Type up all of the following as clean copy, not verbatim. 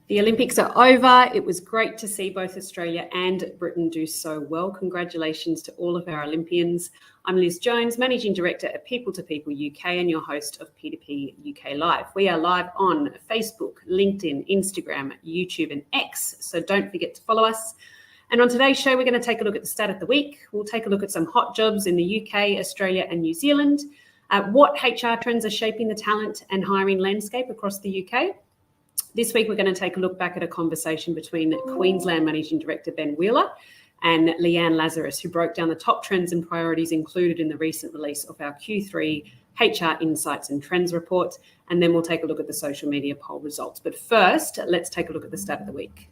The Olympics are over. It was great to see both Australia and Britain do so well. Congratulations to all of our Olympians. I'm Liz Jones, Managing Director at People to People UK and your host of P2P UK Live. We are live on Facebook, LinkedIn, Instagram, YouTube and X, so don't forget to follow us. And on today's show, we're going to take a look at the stat of the week. We'll take a look at some hot jobs in the UK, Australia and New Zealand, what HR trends are shaping the talent and hiring landscape across the UK. This week, we're going to take a look back at a conversation between Queensland Managing Director Ben Wheeler and Leanne Lazarus, who broke down the top trends and priorities included in the recent release of our Q3 HR Insights and Trends report. And then we'll take a look at the social media poll results. But first, let's take a look at the stat of the week.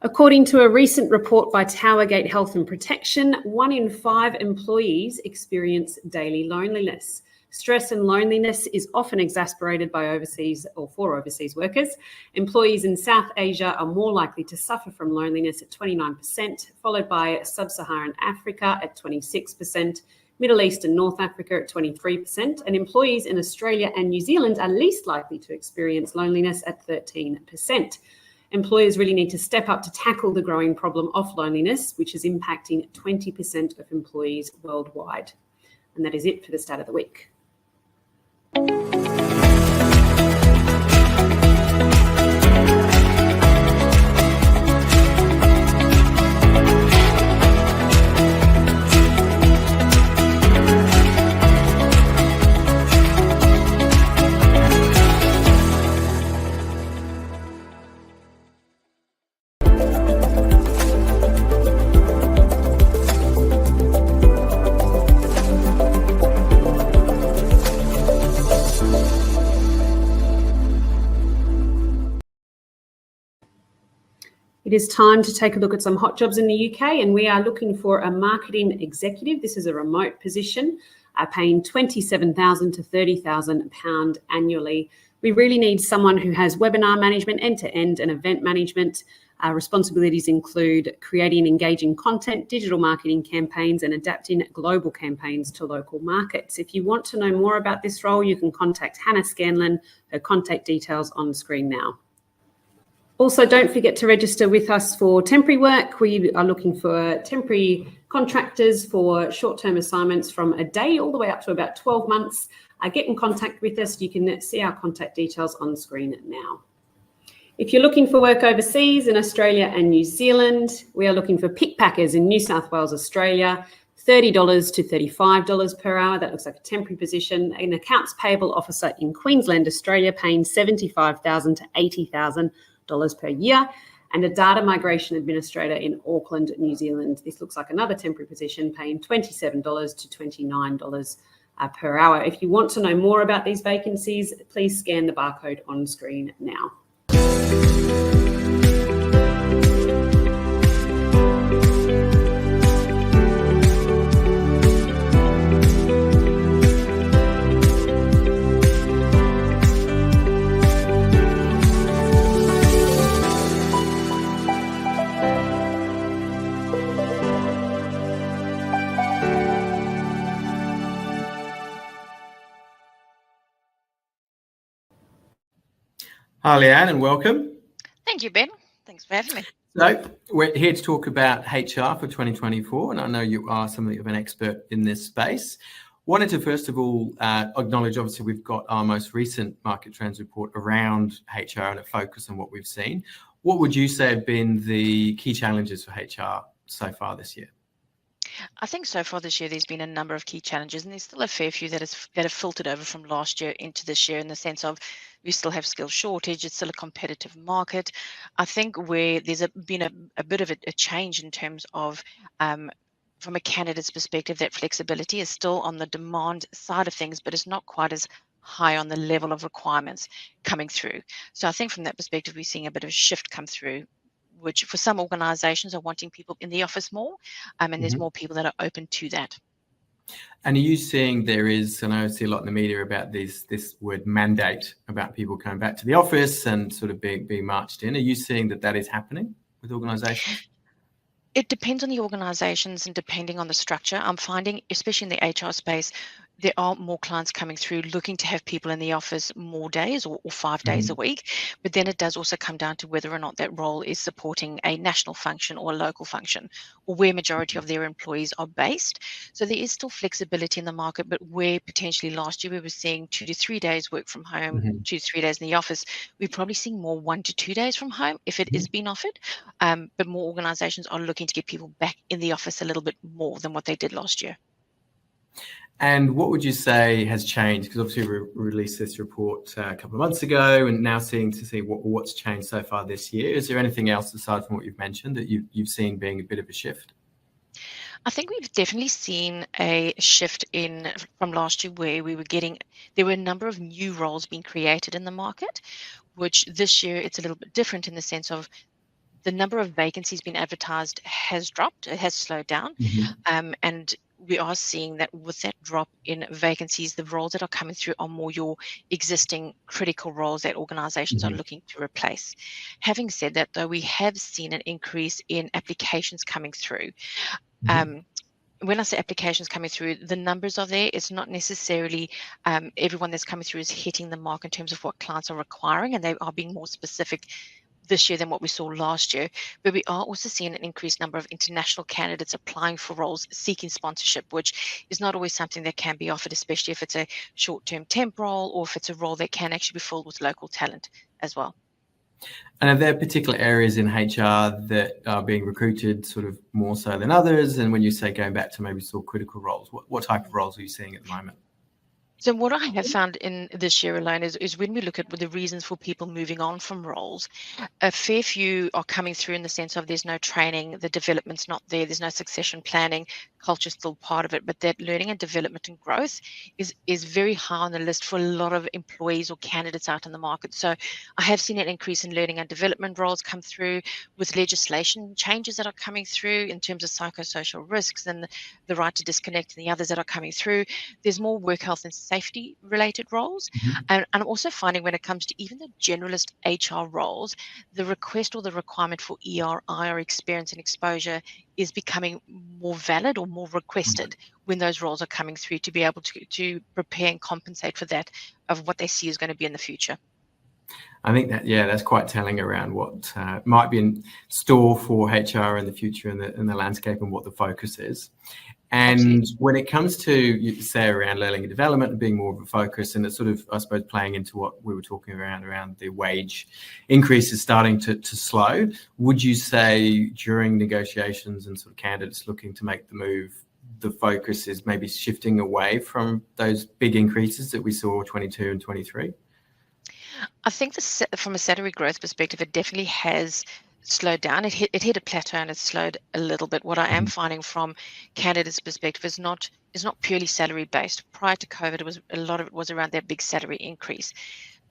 According to a recent report by Towergate Health and Protection, 1 in 5 employees experience daily loneliness. Stress and loneliness is often exacerbated by overseas workers. Employees in South Asia are more likely to suffer from loneliness at 29%, followed by Sub-Saharan Africa at 26%, Middle East and North Africa at 23%, and employees in Australia and New Zealand are least likely to experience loneliness at 13%. Employers really need to step up to tackle the growing problem of loneliness, which is impacting 20% of employees worldwide. And that is it for the stat of the week. It is time to take a look at some hot jobs in the UK, and we are looking for a marketing executive. This is a remote position, paying £27,000 to £30,000 annually. We really need someone who has webinar management, end-to-end and event management. Responsibilities include creating engaging content, digital marketing campaigns, and adapting global campaigns to local markets. If you want to know more about this role, you can contact Hannah Scanlon. Her contact details on the screen now. Also, don't forget to register with us for temporary work. We are looking for temporary contractors for short-term assignments from a day all the way up to about 12 months. Get in contact with us. You can see our contact details on the screen now. If you're looking for work overseas in Australia and New Zealand, we are looking for pickpackers in New South Wales, Australia, $30 to $35 per hour. That looks like a temporary position. An accounts payable officer in Queensland, Australia, paying $75,000 to $80,000 per year, and a data migration administrator in Auckland, New Zealand. This looks like another temporary position, paying $27 to $29 per hour. If you want to know more about these vacancies, please scan the barcode on screen now. Hi, Leanne, and welcome. Thank you, Ben. Thanks for having me. So we're here to talk about HR for 2024, and I know you are something of an expert in this space. Wanted to first of all acknowledge, obviously, we've got our most recent market trends report around HR and a focus on what we've seen. What would you say have been the key challenges for HR so far this year? I think so far this year there's been a number of key challenges, and there's still a fair few that have filtered over from last year into this year, in the sense of we still have skill shortage. It's still a competitive market. I think where there's been a bit of a change in terms of from a candidate's perspective, that flexibility is still on the demand side of things, but it's not quite as high on the level of requirements coming through. So I think from that perspective, we're seeing a bit of a shift come through, which for some organizations are wanting people in the office more, and there's more people that are open to that. And are you seeing there is, and I see a lot in the media about this word mandate about people coming back to the office and sort of being marched in. Are you seeing that is happening with organisations? It depends on the organizations and depending on the structure. I'm finding, especially in the HR space, there are more clients coming through looking to have people in the office more days or 5 days a week. But then it does also come down to whether or not that role is supporting a national function or a local function, or where majority of their employees are based. So there is still flexibility in the market, but where potentially last year we were seeing 2 to 3 days work from home, 2 to 3 days in the office, we're probably seeing more 1 to 2 days from home if it is being offered. But more organizations are looking to get people back in the office a little bit more than what they did last year. And what would you say has changed? Because obviously we released this report a couple of months ago, and now seeing what's changed so far this year. Is there anything else aside from what you've mentioned that you've seen being a bit of a shift? I think we've definitely seen a shift from last year where there were a number of new roles being created in the market, which this year it's a little bit different in the sense of the number of vacancies being advertised has dropped, it has slowed down. And we are seeing that with that drop in vacancies, the roles that are coming through are more your existing critical roles that organizations are looking to replace. Having said that, though, we have seen an increase in applications coming through. When I say applications coming through, the numbers are there. It's not necessarily everyone that's coming through is hitting the mark in terms of what clients are requiring, and they are being more specific this year than what we saw last year. But we are also seeing an increased number of international candidates applying for roles seeking sponsorship, which is not always something that can be offered, especially if it's a short-term temp role or if it's a role that can actually be filled with local talent as well. And are there particular areas in HR that are being recruited sort of more so than others? And when you say going back to maybe sort of critical roles, what type of roles are you seeing at the moment? So what I have found in this year alone is when we look at the reasons for people moving on from roles, a fair few are coming through in the sense of there's no training, the development's not there, there's no succession planning, culture's still part of it, but that learning and development and growth is very high on the list for a lot of employees or candidates out in the market. So I have seen an increase in learning and development roles come through with legislation changes that are coming through in terms of psychosocial risks and the right to disconnect and the others that are coming through. There's more work health and safety related roles. And I'm also finding when it comes to even the generalist HR roles, the request or the requirement for ERI or experience and exposure is becoming more valid or more requested when those roles are coming through to be able to prepare and compensate for that of what they see is going to be in the future. I think that's quite telling around what might be in store for HR in the future and the landscape and what the focus is. And Absolutely. When it comes to, you say, around learning and development and being more of a focus, and it's sort of, I suppose, playing into what we were talking around the wage increases starting to slow, would you say during negotiations and sort of candidates looking to make the move, the focus is maybe shifting away from those big increases that we saw 22 and 23? I think from a salary growth perspective, it definitely has slowed down. It hit a plateau and it's slowed a little bit. What I am finding from candidates' perspective is not purely salary based. Prior to COVID, a lot of it was around that big salary increase.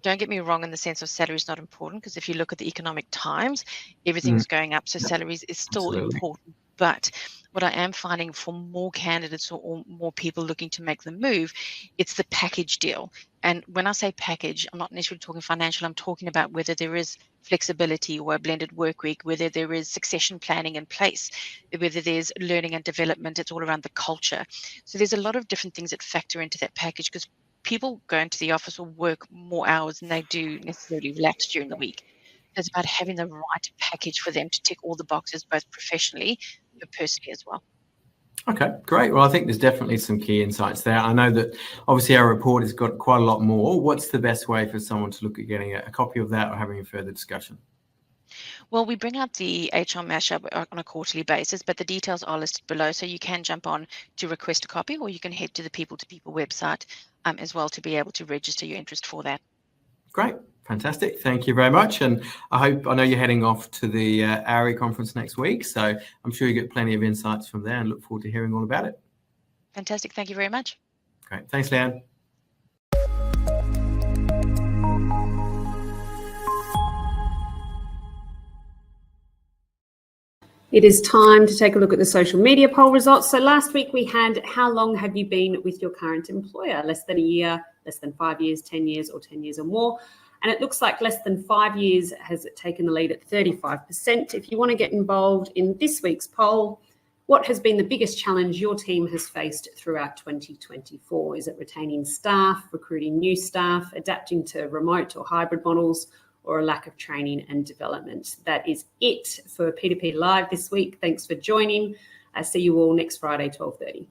Don't get me wrong in the sense of salary is not important, because if you look at the economic times, everything's going up. So salaries is still important. But what I am finding for more candidates or more people looking to make the move, it's the package deal. And when I say package, I'm not necessarily talking financial. I'm talking about whether there is flexibility or a blended work week, whether there is succession planning in place, whether there's learning and development. It's all around the culture. So there's a lot of different things that factor into that package, because people go into the office or work more hours than they do necessarily relax during the week. It's about having the right package for them to tick all the boxes, both professionally but personally as well. Okay, great. Well, I think there's definitely some key insights there. I know that obviously our report has got quite a lot more. What's the best way for someone to look at getting a copy of that or having a further discussion? Well, we bring out the HR mashup on a quarterly basis, but the details are listed below. So you can jump on to request a copy, or you can head to the People to People website as well to be able to register your interest for that. Great. Fantastic. Thank you very much. And I know you're heading off to the ARI conference next week, so I'm sure you get plenty of insights from there and look forward to hearing all about it. Fantastic. Thank you very much. Great. Thanks, Leanne. It is time to take a look at the social media poll results. So last week we had, how long have you been with your current employer? Less than a year, less than 5 years, 10 years, or 10 years or more. And it looks like less than 5 years has taken the lead at 35%. If you want to get involved in this week's poll, what has been the biggest challenge your team has faced throughout 2024? Is it retaining staff, recruiting new staff, adapting to remote or hybrid models, or a lack of training and development? That is it for P2P Live this week. Thanks for joining. I see you all next Friday, 12:30.